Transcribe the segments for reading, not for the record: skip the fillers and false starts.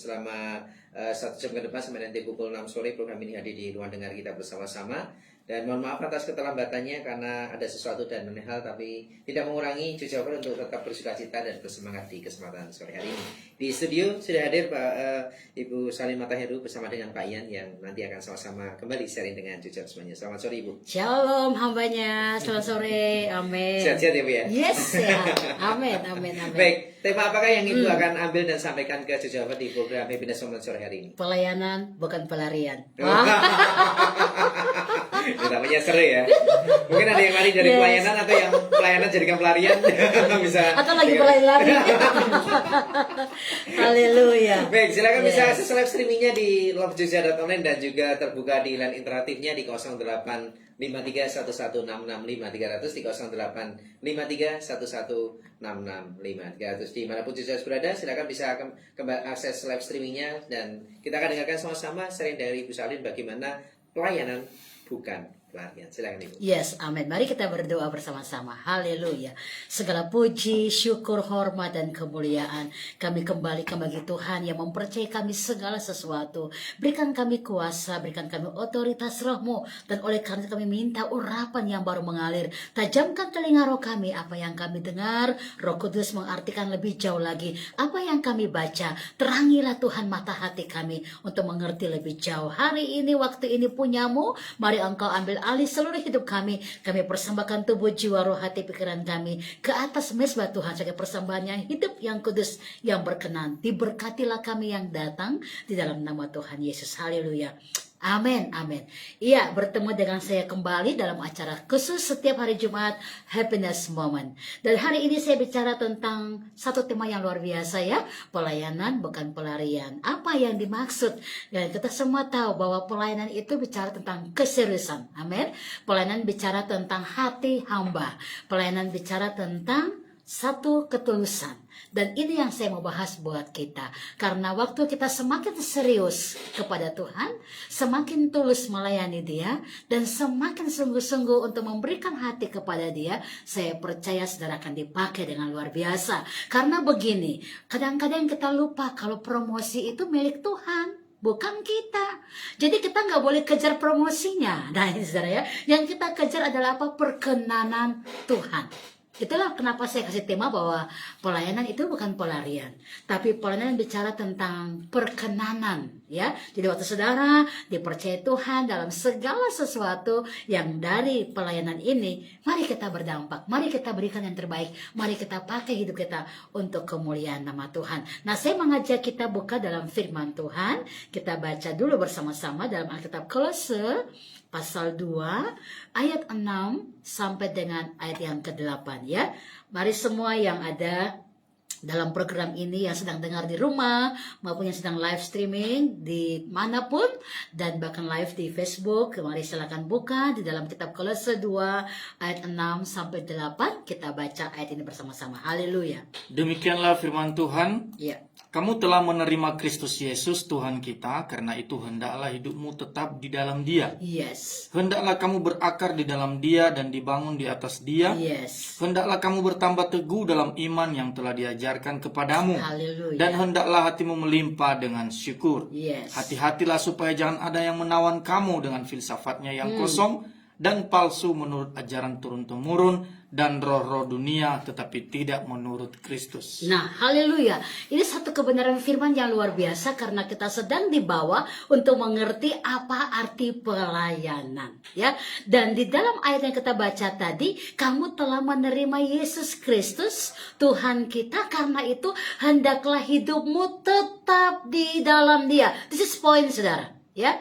selama 1 jam ke depan sampai nanti pukul 6 sore program ini hadir di ruang dengar kita bersama-sama. Dan mohon maaf atas keterlambatannya karena ada sesuatu dan lain hal, tapi tidak mengurangi jawaban untuk tetap bersukacita dan bersemangat di kesempatan sore hari ini. Di studio sudah hadir Ibu Salimah Tahiru bersama dengan Pak Ian yang nanti akan sama-sama kembali sharing dengan jujur semuanya. Selamat sore Ibu. Shalom hambanya, selamat sore, amin. Sehat-sehat ya Bu ya? Yes, ya. Amin, amin, amin. Baik, tema apakah yang Ibu akan ambil dan sampaikan ke jujur di program Happiness Moment sore hari ini? Pelayanan bukan pelarian. Itu namanya seru ya. Mungkin ada yang lari dari pelayanan atau yang pelayanan jadikan pelarian. Bisa. Atau lagi lari. Haleluya. Baik, silakan bisa akses live streamingnya di lovejogja.online dan juga terbuka di line interaktifnya di 085311665300 di 085311665300 dimanapun Jogja berada. Silakan bisa akses live streamingnya dan kita akan dengarkan sama-sama sharing dari Ibu Salin bagaimana pelayanan bukan pelarian. Silakan Ibu. Yes, amin. Mari kita berdoa bersama-sama. Haleluya. Segala puji, syukur, hormat, dan kemuliaan kami kembalikan bagi Tuhan yang mempercayai kami segala sesuatu. Berikan kami kuasa, berikan kami otoritas Roh-Mu, dan oleh karena itu kami minta urapan yang baru mengalir. Tajamkan telinga roh kami, apa yang kami dengar, Roh Kudus mengartikan lebih jauh lagi apa yang kami baca. Terangilah Tuhan mata hati kami untuk mengerti lebih jauh. Hari ini, waktu ini punyamu, mari Engkau ambil alih seluruh hidup kami. Kami persembahkan tubuh, jiwa, roh, hati, pikiran kami ke atas mezbah Tuhan sebagai persembahan yang hidup, yang kudus, yang berkenan. Diberkatilah kami yang datang di dalam nama Tuhan Yesus. Haleluya. Amin, amin. Iya, bertemu dengan saya kembali dalam acara khusus setiap hari Jumat, Happiness Moment. Dan hari ini saya bicara tentang satu tema yang luar biasa ya, pelayanan bukan pelarian. Apa yang dimaksud? Dan kita semua tahu bahwa pelayanan itu bicara tentang keseriusan. Amin. Pelayanan bicara tentang hati hamba. Pelayanan bicara tentang satu ketulusan. Dan ini yang saya mau bahas buat kita. Karena waktu kita semakin serius kepada Tuhan, semakin tulus melayani Dia, dan semakin sungguh-sungguh untuk memberikan hati kepada Dia, saya percaya saudara akan dipakai dengan luar biasa. Karena begini, kadang-kadang kita lupa kalau promosi itu milik Tuhan, bukan kita. Jadi kita nggak boleh kejar promosinya. Nah ini saudara ya, yang kita kejar adalah apa? Perkenanan Tuhan. Itulah kenapa saya kasih tema bahwa pelayanan itu bukan pelarian, tapi pelayanan bicara tentang perkenanan, ya. Jadi waktu saudara dipercaya Tuhan dalam segala sesuatu yang dari pelayanan ini, mari kita berdampak, mari kita berikan yang terbaik, mari kita pakai hidup kita untuk kemuliaan nama Tuhan. Nah, saya mengajak kita buka dalam firman Tuhan, kita baca dulu bersama-sama dalam Alkitab Kolose pasal 2 ayat 6 sampai dengan ayat yang ke-8 ya. Mari semua yang ada dalam program ini, yang sedang dengar di rumah maupun yang sedang live streaming di manapun dan bahkan live di Facebook, mari silakan buka di dalam kitab Kolose 2 ayat 6 sampai 8. Kita baca ayat ini bersama-sama. Haleluya. Demikianlah firman Tuhan. Ya. Kamu telah menerima Kristus Yesus Tuhan kita, karena itu hendaklah hidupmu tetap di dalam Dia. Yes. Hendaklah kamu berakar di dalam Dia dan dibangun di atas Dia. Yes. Hendaklah kamu bertambah teguh dalam iman yang telah diajarkan kepadamu. Haleluya. Dan hendaklah hatimu melimpah dengan syukur. Yes. Hati-hatilah supaya jangan ada yang menawan kamu dengan filsafatnya yang kosong dan palsu menurut ajaran turun-temurun dan roh-roh dunia, tetapi tidak menurut Kristus. Nah, haleluya. Ini satu kebenaran firman yang luar biasa karena kita sedang dibawa untuk mengerti apa arti pelayanan, ya. Dan di dalam ayat yang kita baca tadi, kamu telah menerima Yesus Kristus Tuhan kita, karena itu hendaklah hidupmu tetap di dalam Dia. This is point, saudara, ya.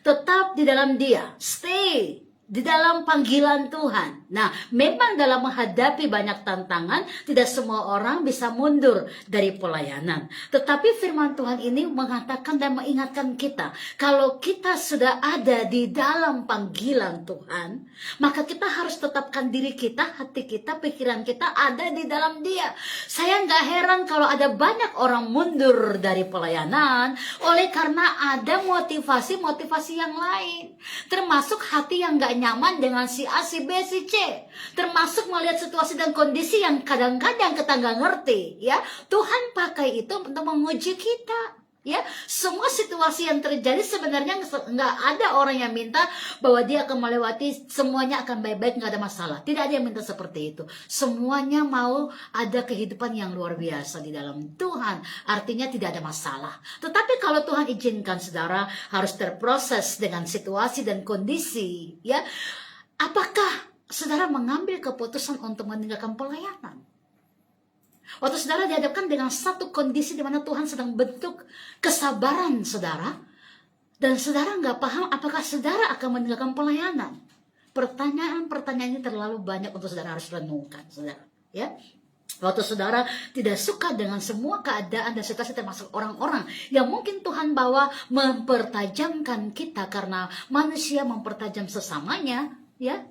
Tetap di dalam Dia. Stay di dalam panggilan Tuhan. Nah, memang dalam menghadapi banyak tantangan, tidak semua orang bisa mundur dari pelayanan. Tetapi firman Tuhan ini mengatakan dan mengingatkan kita, kalau kita sudah ada di dalam panggilan Tuhan, maka kita harus tetapkan diri kita, hati kita, pikiran kita ada di dalam Dia. Saya nggak heran kalau ada banyak orang mundur dari pelayanan oleh karena ada motivasi-motivasi yang lain. Termasuk hati yang nggak nyaman dengan si A, si B, si C. Termasuk melihat situasi dan kondisi yang kadang-kadang kita nggak ngerti, ya. Tuhan pakai itu untuk menguji kita, ya. situasi yang terjadi sebenarnya nggak ada orang yang minta bahwa dia akan melewati semuanya akan baik-baik, nggak ada masalah. Tidak ada yang minta seperti itu. Semuanya mau ada kehidupan yang luar biasa di dalam Tuhan. Artinya tidak ada masalah. Tetapi kalau Tuhan izinkan saudara harus terproses dengan situasi dan kondisi, ya, apakah saudara mengambil keputusan untuk meninggalkan pelayanan? Waktu saudara dihadapkan dengan satu kondisi di mana Tuhan sedang bentuk kesabaran saudara, dan saudara nggak paham apakah saudara akan meninggalkan pelayanan. Pertanyaan-pertanyaan ini terlalu banyak untuk saudara harus renungkan, saudara. Ya, waktu saudara tidak suka dengan semua keadaan dan situasi, termasuk orang-orang yang mungkin Tuhan bawa mempertajamkan kita karena manusia mempertajam sesamanya, ya.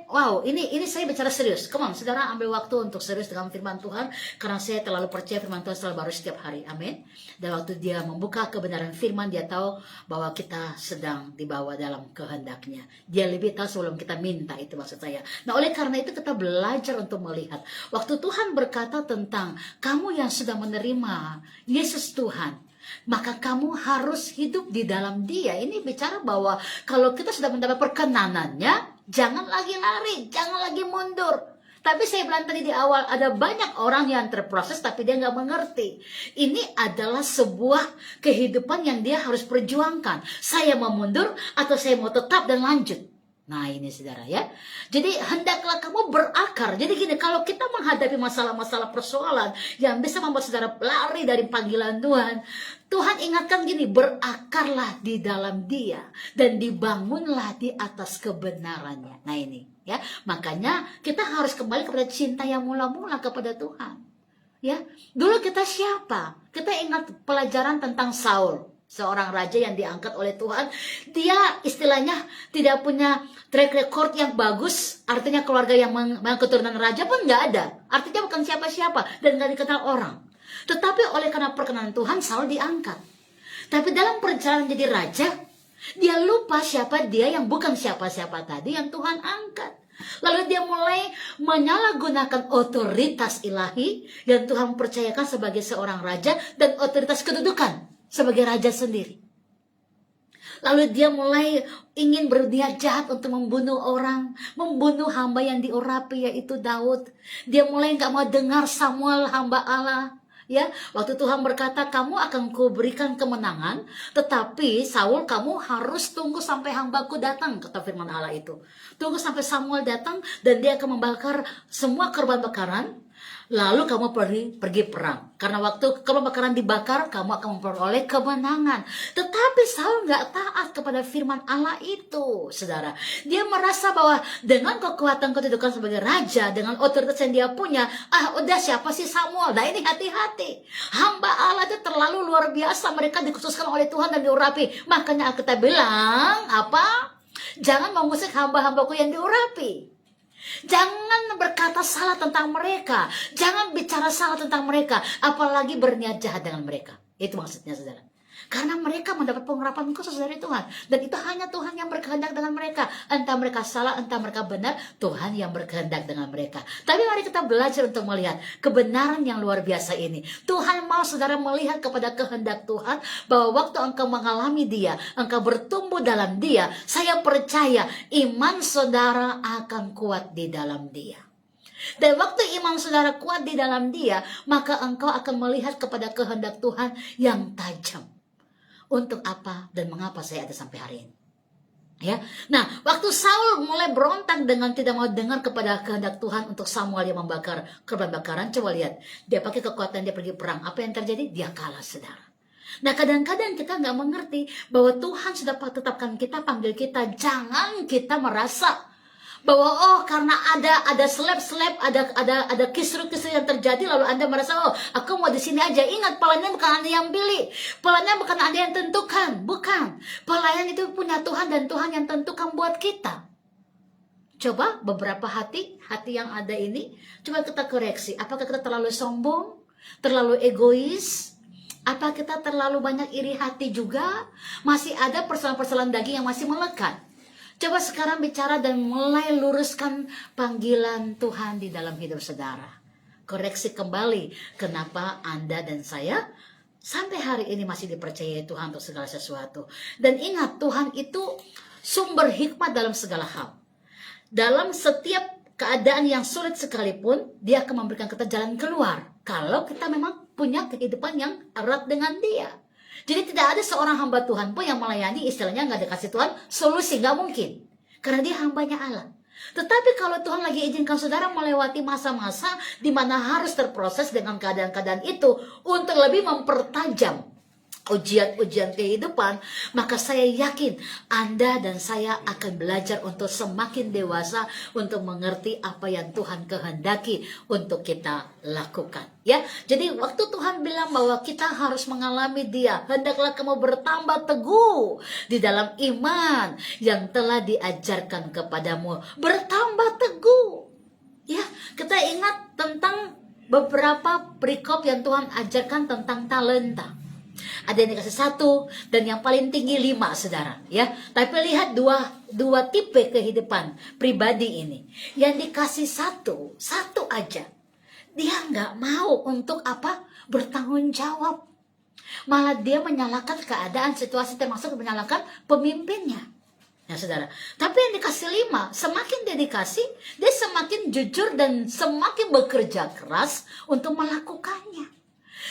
Wow, ini saya bicara serius. Come on, saudara ambil waktu untuk serius dengan firman Tuhan, karena saya terlalu percaya firman Tuhan selalu baru setiap hari. Amin. Dan waktu dia membuka kebenaran firman, dia tahu bahwa kita sedang dibawa dalam kehendaknya. Dia lebih tahu sebelum kita minta, itu maksud saya. Nah, oleh karena itu kita belajar untuk melihat. Waktu Tuhan berkata tentang kamu yang sudah menerima Yesus Tuhan, maka kamu harus hidup di dalam Dia. Ini bicara bahwa kalau kita sudah mendapat perkenanannya, jangan lagi lari, jangan lagi mundur. Tapi saya bilang tadi di awal, ada banyak orang yang terproses tapi dia nggak mengerti. Ini adalah sebuah kehidupan yang dia harus perjuangkan. Saya mau mundur atau saya mau tetap dan lanjut. Nah ini saudara ya. Jadi hendaklah kamu berakar. Jadi gini, kalau kita menghadapi masalah-masalah persoalan yang bisa membuat saudara lari dari panggilan Tuhan, Tuhan ingatkan gini, berakarlah di dalam Dia dan dibangunlah di atas kebenarannya. Nah ini ya, makanya kita harus kembali kepada cinta yang mula-mula kepada Tuhan. Ya, dulu kita siapa? Kita ingat pelajaran tentang Saul, seorang raja yang diangkat oleh Tuhan. Dia istilahnya tidak punya track record yang bagus. Artinya keluarga yang keturunan raja pun nggak ada. Artinya bukan siapa-siapa dan nggak dikenal orang. Tetapi oleh karena perkenan Tuhan, Saul diangkat. Tapi dalam perjalanan jadi raja, dia lupa siapa dia yang bukan siapa-siapa tadi yang Tuhan angkat. Lalu dia mulai menyalahgunakan otoritas ilahi yang Tuhan percayakan sebagai seorang raja dan otoritas kedudukan sebagai raja sendiri. Lalu dia mulai ingin berniat jahat untuk membunuh orang, membunuh hamba yang diurapi, yaitu Daud. Dia mulai nggak mau dengar Samuel, hamba Allah. Ya, waktu Tuhan berkata, kamu akan kuberikan kemenangan, tetapi Saul, kamu harus tunggu sampai hambaku datang, kata firman Allah itu. Tunggu sampai Samuel datang dan dia akan membakar semua korban bakaran. Lalu kamu pergi perang. Karena waktu korban bakaran dibakar, kamu akan memperoleh kemenangan. Tetapi Saul nggak taat kepada firman Allah itu, saudara. Dia merasa bahwa dengan kekuatan kedudukan sebagai raja, dengan otoritas yang dia punya, udah siapa sih Samuel? Nah ini hati-hati. Hamba Allah itu terlalu luar biasa. Mereka dikhususkan oleh Tuhan dan diurapi. Makanya kita bilang, apa? Jangan mengusik hamba-hambaku yang diurapi. Jangan berkata salah tentang mereka. Jangan bicara salah tentang mereka. Apalagi berniat jahat dengan mereka. Itu maksudnya saudara. Karena mereka mendapat pengurapan khusus dari Tuhan. Dan itu hanya Tuhan yang berkehendak dengan mereka. Entah mereka salah, entah mereka benar, Tuhan yang berkehendak dengan mereka. Tapi mari kita belajar untuk melihat kebenaran yang luar biasa ini. Tuhan mau saudara melihat kepada kehendak Tuhan, bahwa waktu engkau mengalami Dia, engkau bertumbuh dalam Dia, saya percaya iman saudara akan kuat di dalam Dia. Dan waktu iman saudara kuat di dalam Dia, maka engkau akan melihat kepada kehendak Tuhan yang tajam. Untuk apa dan mengapa saya ada sampai hari ini. Ya. Nah, waktu Saul mulai berontak dengan tidak mau dengar kepada kehendak Tuhan untuk Samuel yang membakar korban bakaran, coba lihat. Dia pakai kekuatan, dia pergi perang. Apa yang terjadi? Dia kalah, saudara. Nah, kadang-kadang kita nggak mengerti bahwa Tuhan sudah tetapkan kita, panggil kita. Jangan kita merasa bahwa karena ada seleb-seleb, ada kisru-kisru yang terjadi, lalu Anda merasa aku mau di sini aja. Ingat, pelayanan bukan Anda yang pilih, pelayanan bukan Anda yang tentukan, bukan. Pelayanan itu punya Tuhan dan Tuhan yang tentukan buat kita. Coba beberapa hati yang ada ini, coba kita koreksi. Apakah kita terlalu sombong, terlalu egois? Apa kita terlalu banyak iri hati juga? Masih ada persoalan-persoalan daging yang masih melekat. Coba sekarang bicara dan mulai luruskan panggilan Tuhan di dalam hidup saudara. Koreksi kembali kenapa Anda dan saya sampai hari ini masih dipercayai Tuhan untuk segala sesuatu. Dan ingat, Tuhan itu sumber hikmat dalam segala hal. Dalam setiap keadaan yang sulit sekalipun, Dia akan memberikan kita jalan keluar. Kalau kita memang punya kehidupan yang erat dengan Dia. Jadi tidak ada seorang hamba Tuhan pun yang melayani istilahnya nggak dikasih Tuhan solusi, nggak mungkin. Karena dia hambanya Allah. Tetapi kalau Tuhan lagi izinkan saudara melewati masa-masa di mana harus terproses dengan keadaan-keadaan itu untuk lebih mempertajam ujian-ujian kehidupan, maka saya yakin Anda dan saya akan belajar untuk semakin dewasa untuk mengerti apa yang Tuhan kehendaki untuk kita lakukan. Ya, jadi waktu Tuhan bilang bahwa kita harus mengalami Dia, hendaklah kamu bertambah teguh di dalam iman yang telah diajarkan kepadamu. Bertambah teguh. Ya, kita ingat tentang beberapa perikop yang Tuhan ajarkan tentang talenta. Ada yang dikasih 1 dan yang paling tinggi 5, saudara, ya. Tapi lihat dua tipe kehidupan pribadi ini. Yang dikasih satu aja, dia nggak mau untuk apa? Bertanggung jawab. Malah dia menyalahkan keadaan, situasi, termasuk menyalahkan pemimpinnya. Ya, saudara. Tapi yang dikasih 5, semakin dia dikasih, dia semakin jujur dan semakin bekerja keras untuk melakukannya.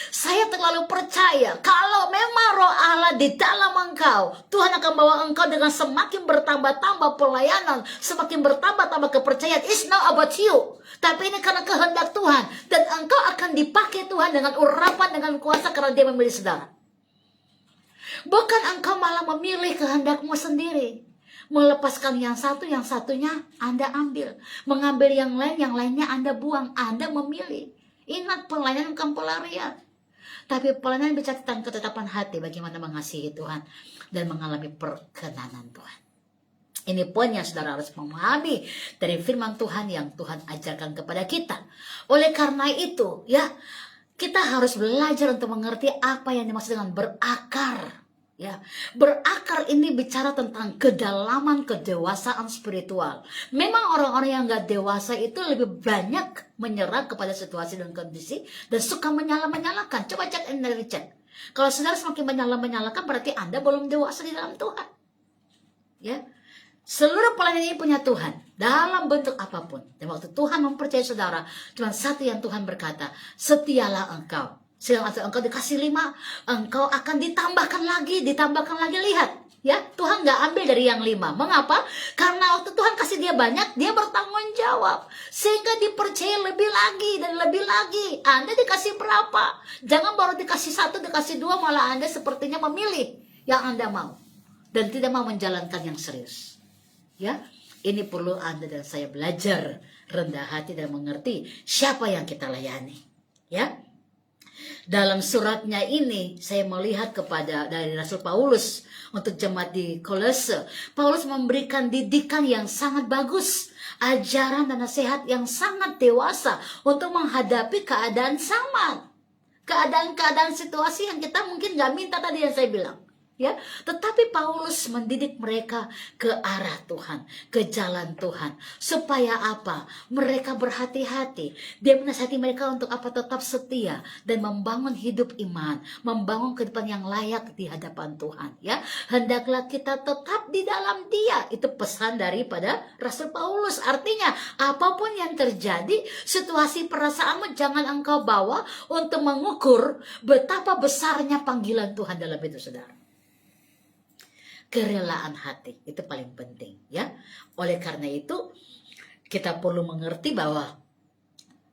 Saya terlalu percaya kalau memang Roh Allah di dalam engkau, Tuhan akan bawa engkau dengan semakin bertambah-tambah pelayanan, semakin bertambah-tambah kepercayaan. It's not about you, tapi ini karena kehendak Tuhan, dan engkau akan dipakai Tuhan dengan urapan, dengan kuasa, karena Dia memilih saudara. Bukan engkau malah memilih kehendakmu sendiri, melepaskan yang satu, yang satunya Anda ambil, mengambil yang lain, yang lainnya Anda buang. Anda memilih. Ingat, pelayanan bukan pelarian, tapi pelayanan bicara tentang ketetapan hati, bagaimana mengasihi Tuhan dan mengalami perkenanan Tuhan. Ini poin yang saudara harus memahami dari firman Tuhan yang Tuhan ajarkan kepada kita. Oleh karena itu, ya, kita harus belajar untuk mengerti apa yang dimaksud dengan berakar. Ya, berakar ini bicara tentang kedalaman kedewasaan spiritual. Memang orang-orang yang gak dewasa itu lebih banyak menyerah kepada situasi dan kondisi dan suka menyalahkan. Coba cek and recheck. Kalau saudara semakin menyalahkan, berarti Anda belum dewasa di dalam Tuhan. Ya, seluruh pelayanan ini punya Tuhan dalam bentuk apapun. Dan waktu Tuhan mempercayai saudara, cuma satu yang Tuhan berkata, setialah engkau. Sedang engkau dikasih 5, engkau akan ditambahkan lagi. Lihat, ya, Tuhan gak ambil dari yang 5. Mengapa? Karena waktu Tuhan kasih dia banyak, dia bertanggung jawab, sehingga dipercaya lebih lagi dan lebih lagi. Anda dikasih berapa? Jangan baru dikasih 1, dikasih 2, malah Anda sepertinya memilih yang Anda mau dan tidak mau menjalankan yang serius. Ya, ini perlu Anda dan saya belajar rendah hati dan mengerti siapa yang kita layani. Ya, dalam suratnya ini saya melihat kepada dari Rasul Paulus untuk jemaat di Kolose. Paulus memberikan didikan yang sangat bagus, ajaran dan nasihat yang sangat dewasa untuk menghadapi keadaan samar, keadaan-keadaan situasi yang kita mungkin gak minta tadi yang saya bilang. Ya, tetapi Paulus mendidik mereka ke arah Tuhan, ke jalan Tuhan, supaya apa? Mereka berhati-hati. Dia menasihati mereka untuk apa? Tetap setia dan membangun hidup iman, membangun kehidupan yang layak di hadapan Tuhan. Ya, hendaklah kita tetap di dalam Dia. Itu pesan daripada Rasul Paulus. Artinya, apapun yang terjadi, situasi perasaanmu jangan engkau bawa untuk mengukur betapa besarnya panggilan Tuhan dalam hidup saudara. Kerelaan hati itu paling penting, ya. Oleh karena itu kita perlu mengerti bahwa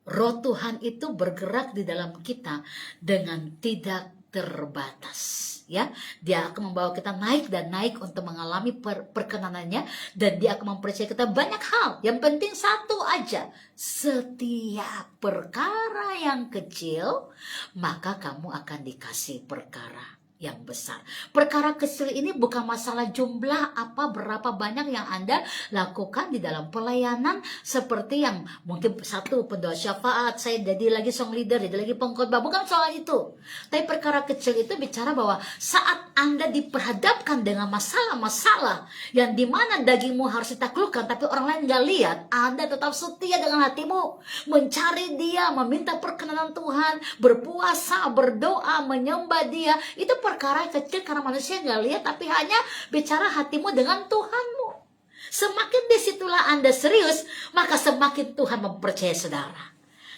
Roh Tuhan itu bergerak di dalam kita dengan tidak terbatas, ya. Dia akan membawa kita naik dan naik untuk mengalami perkenanannya, dan Dia akan mempercayai kita banyak hal. Yang penting satu aja, setiap perkara yang kecil maka kamu akan dikasih perkara yang besar. Perkara kecil ini bukan masalah jumlah berapa banyak yang Anda lakukan di dalam pelayanan, seperti yang mungkin satu pendoa syafaat, saya jadi lagi song leader, jadi lagi pengkhotbah, bukan soal itu. Tapi perkara kecil itu bicara bahwa saat Anda diperhadapkan dengan masalah-masalah yang dimana dagingmu harus ditaklukkan, tapi orang lain gak lihat, Anda tetap setia dengan hatimu, mencari Dia, meminta perkenanan Tuhan, berpuasa, berdoa, menyembah Dia. Itu perkara kecil karena manusia nggak lihat, tapi hanya bicara hatimu dengan Tuhanmu. Semakin disitulah Anda serius, maka semakin Tuhan mempercayai saudara.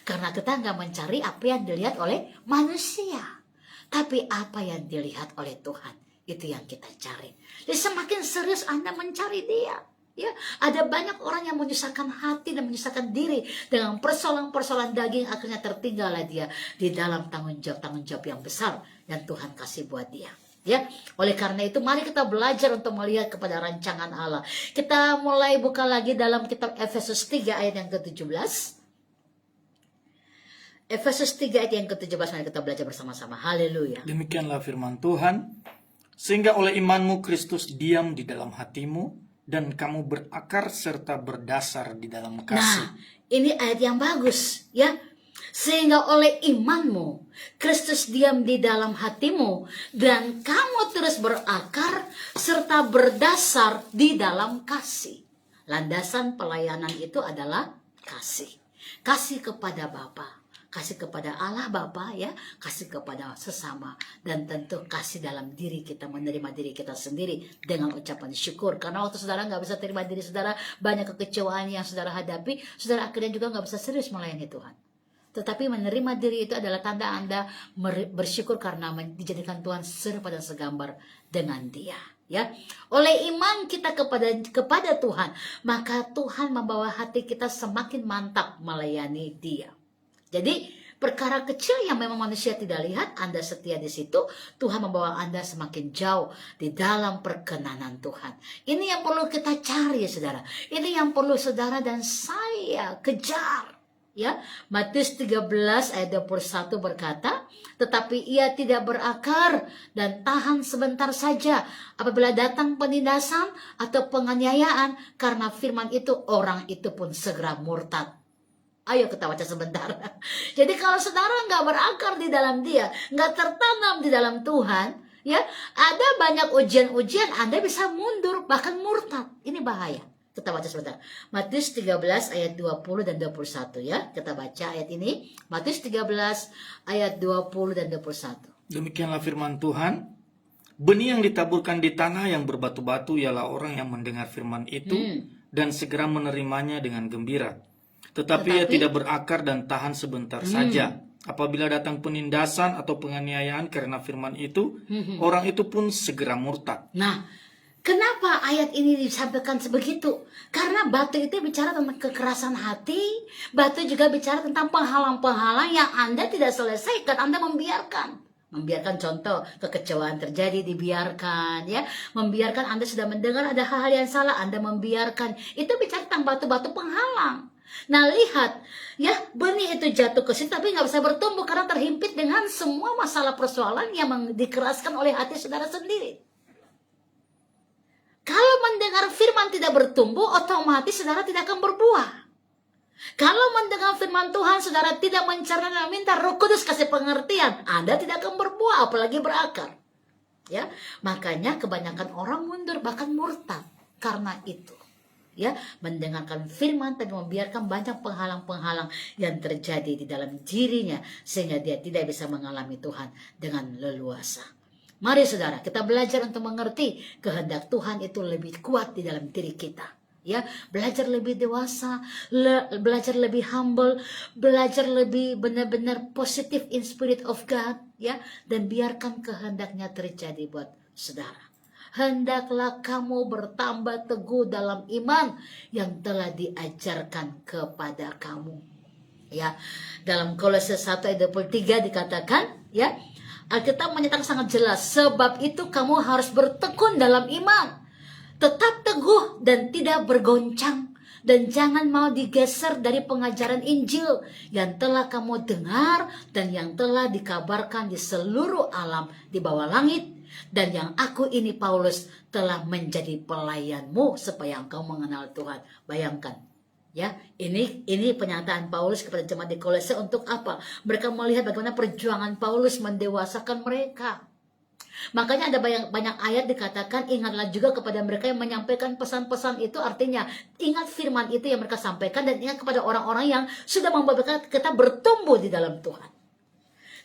Karena kita nggak mencari apa yang dilihat oleh manusia, tapi apa yang dilihat oleh Tuhan, itu yang kita cari. Jadi semakin serius Anda mencari Dia, ya, ada banyak orang yang menyusahkan hati dan menyusahkan diri dengan persoalan-persoalan daging, akhirnya tertinggallah dia di dalam tanggung jawab yang besar yang Tuhan kasih buat dia. Ya, oleh karena itu mari kita belajar untuk melihat kepada rancangan Allah. Kita mulai buka lagi dalam kitab Efesus 3 ayat yang ke-17. Efesus 3 ayat yang ke-17, mari kita belajar bersama-sama. Haleluya. Demikianlah firman Tuhan, sehingga oleh imanmu Kristus diam di dalam hatimu, dan kamu berakar serta berdasar di dalam kasih. Nah, ini ayat yang bagus, ya. Sehingga oleh imanmu Kristus diam di dalam hatimu, dan kamu terus berakar serta berdasar di dalam kasih. Landasan pelayanan itu adalah kasih. Kasih kepada Bapa, kasih kepada Allah Bapa, ya, kasih kepada sesama, dan tentu kasih dalam diri kita, menerima diri kita sendiri dengan ucapan syukur. Karena waktu saudara nggak bisa terima diri saudara, banyak kekecewaan yang saudara hadapi, saudara akhirnya juga nggak bisa serius melayani Tuhan. Tetapi menerima diri itu adalah tanda Anda bersyukur karena dijadikan Tuhan serupa dan segambar dengan Dia. Ya, oleh iman kita kepada Tuhan, maka Tuhan membawa hati kita semakin mantap melayani Dia. Jadi perkara kecil yang memang manusia tidak lihat, Anda setia di situ, Tuhan membawa Anda semakin jauh di dalam perkenanan Tuhan. Ini yang perlu kita cari, saudara. Ini yang perlu saudara dan saya kejar. Ya, Matius 13 ayat 21 berkata, tetapi ia tidak berakar dan tahan sebentar saja apabila datang penindasan atau penganiayaan, karena firman itu orang itu pun segera murtad. Ayo kita baca sebentar. Jadi kalau saudara nggak berakar di dalam Dia, nggak tertanam di dalam Tuhan, ya, ada banyak ujian-ujian Anda bisa mundur, bahkan murtad. Ini bahaya. Kita baca sebentar. Matius 13 ayat 20 dan 21, ya. Kita baca ayat ini. Matius 13 ayat 20 dan 21. Demikianlah firman Tuhan. Benih yang ditaburkan di tanah yang berbatu-batu ialah orang yang mendengar firman itu dan segera menerimanya dengan gembira. Tetapi ia tidak berakar dan tahan sebentar saja. Apabila datang penindasan atau penganiayaan karena firman itu, orang itu pun segera murtad. Nah, kenapa ayat ini disampaikan sebegitu? Karena batu itu bicara tentang kekerasan hati. Batu juga bicara tentang penghalang-penghalang yang Anda tidak selesaikan. Anda membiarkan contoh kekecewaan terjadi, dibiarkan, ya. Membiarkan Anda sudah mendengar ada hal-hal yang salah, Anda membiarkan. Itu bicara tentang batu-batu penghalang. Nah, lihat, ya, benih itu jatuh ke situ tapi nggak bisa bertumbuh karena terhimpit dengan semua masalah persoalan yang dikeraskan oleh hati saudara sendiri. Kalau mendengar firman tidak bertumbuh, otomatis saudara tidak akan berbuah. Kalau mendengar firman Tuhan, saudara tidak mencerna dan minta Roh Kudus kasih pengertian, Anda tidak akan berbuah, apalagi berakar. Ya, makanya kebanyakan orang mundur bahkan murtad karena itu. Ya, mendengarkan firman tapi membiarkan banyak penghalang-penghalang yang terjadi di dalam dirinya sehingga dia tidak bisa mengalami Tuhan dengan leluasa. Mari saudara, kita belajar untuk mengerti kehendak Tuhan itu lebih kuat di dalam diri kita. Ya, belajar lebih dewasa, belajar lebih humble, belajar lebih benar-benar positive in spirit of God, ya, dan biarkan kehendaknya terjadi buat saudara. Hendaklah kamu bertambah teguh dalam iman yang telah diajarkan kepada kamu. Ya, dalam Kolose 1 ayat 23 dikatakan, ya, Alkitab menyatakan sangat jelas, sebab itu kamu harus bertekun dalam iman, tetap teguh dan tidak bergoncang, dan jangan mau digeser dari pengajaran Injil yang telah kamu dengar dan yang telah dikabarkan di seluruh alam di bawah langit, dan yang aku ini Paulus telah menjadi pelayanmu supaya engkau mengenal Tuhan. Bayangkan, ya, ini pernyataan Paulus kepada jemaat di Kolose untuk apa? Mereka melihat bagaimana perjuangan Paulus mendewasakan mereka. Makanya ada banyak ayat dikatakan ingatlah juga kepada mereka yang menyampaikan pesan-pesan itu, artinya ingat firman itu yang mereka sampaikan, dan ingat kepada orang-orang yang sudah membuat kita bertumbuh di dalam Tuhan,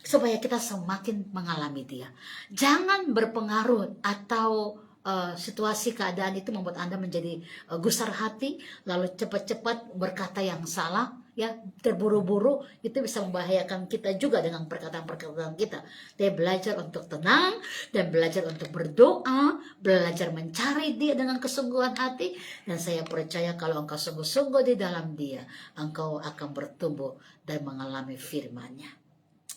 supaya kita semakin mengalami Dia. Jangan berpengaruh atau situasi keadaan itu membuat Anda menjadi gusar hati, lalu cepat-cepat berkata yang salah, ya, terburu-buru, itu bisa membahayakan kita juga dengan perkataan-perkataan kita. Dia belajar untuk tenang dan belajar untuk berdoa, belajar mencari Dia dengan kesungguhan hati, dan saya percaya kalau engkau sungguh-sungguh di dalam Dia, engkau akan bertumbuh dan mengalami firman-Nya.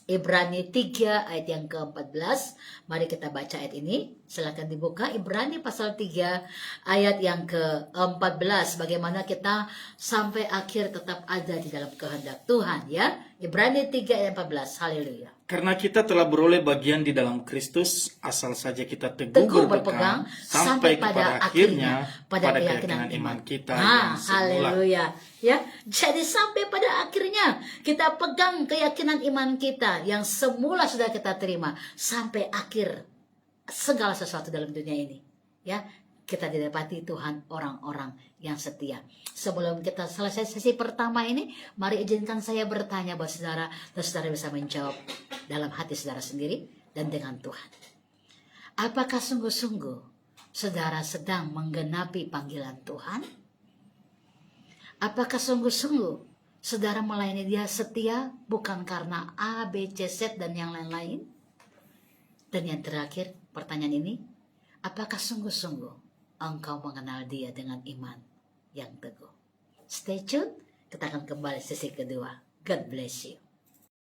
Ibrani 3 ayat yang ke-14. Mari kita baca ayat ini. Silakan dibuka. Ibrani pasal 3 ayat yang ke-14. Bagaimana kita sampai akhir tetap ada di dalam kehendak Tuhan, ya. Ibrani 3 ayat 14. Haleluya. Karena kita telah beroleh bagian di dalam Kristus, asal saja kita teguh berpegang sampai pada akhirnya pada keyakinan iman kita yang semula. Haleluya. Ya, jadi sampai pada akhirnya kita pegang keyakinan iman kita yang semula sudah kita terima sampai akhir segala sesuatu dalam dunia ini. Ya, kita didapati Tuhan orang-orang yang setia. Sebelum kita selesai sesi pertama ini, mari izinkan saya bertanya buat saudara, dan saudara bisa menjawab dalam hati saudara sendiri dan dengan Tuhan. Apakah sungguh-sungguh saudara sedang menggenapi panggilan Tuhan? Apakah sungguh-sungguh saudara melayani Dia setia bukan karena A, B, C, Z dan yang lain-lain? Dan yang terakhir, pertanyaan ini, apakah sungguh-sungguh engkau mengenal Dia dengan iman yang teguh? Stay tune, kita akan kembali sesi kedua. God bless you.